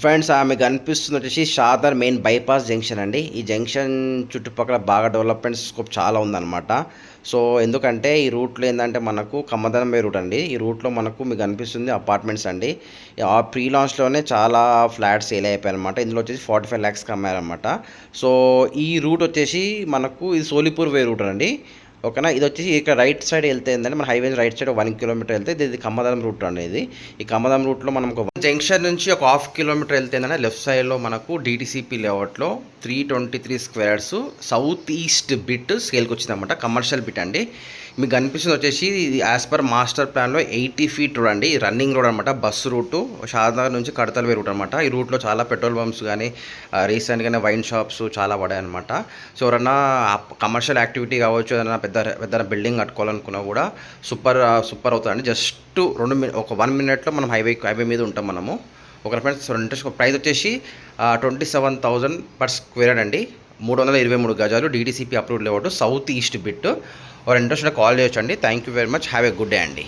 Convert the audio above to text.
Friends ఆమె కనిపిస్తుంది వచ్చేసి షాదర్ మెయిన్ బైపాస్ జంక్షన్ అండి. ఈ జంక్షన్ చుట్టుపక్కల బాగా డెవలప్మెంట్ స్కోప్ చాలా ఉందన్నమాట. సో ఎందుకంటే ఈ రూట్లో ఏంటంటే మనకు కమ్మదనం వే రూట్ అండి. ఈ రూట్లో మనకు మీకు కనిపిస్తుంది అపార్ట్మెంట్స్ అండి. ఆ ప్రీ లాంచ్లోనే చాలా ఫ్లాట్స్ సేల్ అయిపోయాయి అనమాట. ఇందులో వచ్చేసి 45 lakhs అమ్మారనమాట. సో ఈ రూట్ వచ్చేసి మనకు ఇది సోలిపూర్ వే రూట్ అండి. ఓకేనా. ఇది వచ్చేసి ఇక్కడ రైట్ సైడ్ వెళ్తే ఏంటంటే మన హైవే రైట్ సైడ్ 1 kilometer వెళ్తే ఇది కమ్మదం రూట్ అనేది. ఈ కమ్మదం రూట్లో మనం ఒక జంక్షన్ నుంచి ఒక 1/2 kilometer వెళ్తే ఏంటంటే లెఫ్ట్ సైడ్లో మనకు డిటిసిపి లేఅవుట్లో 323 squares సౌత్ ఈస్ట్ బిట్ స్కేల్కి వచ్చిందన్నమాట. కమర్షియల్ బిట్ అండి. మీకు కనిపిస్తుంది వచ్చేసి ఇది యాజ్ పర్ మాస్టర్ ప్లాన్లో 80 feet రోడ్ అండి. రన్నింగ్ రోడ్ అనమాట. బస్సు రూటు షాద్నగర్ నుంచి కడతల్వే రూట్ అనమాట. ఈ రూట్లో చాలా పెట్రోల్ బంప్స్ కానీ రీసెంట్గానే వైన్ షాప్స్ చాలా పడాయి అనమాట. సో ఎవరన్నా కమర్షియల్ యాక్టివిటీ కావచ్చు, ఏదైనా పెద్ద పెద్ద బిల్డింగ్ కట్టుకోవాలనుకున్నా కూడా సూపర్ అవుతుందండి. జస్ట్ 1 minute మనం హైవే మీద ఉంటాం మనము. ఒక ఫ్రెండ్స్ ఇంట్రెస్ట్ ప్రైస్ వచ్చేసి 27,000 per square అండి. 323 గజాలు. DTCP approved layout south east bit. ఒక ఇంట్రెస్ట్ కాల్ చేయొచ్చు అండి. Thank you very much. Have a good day అండి.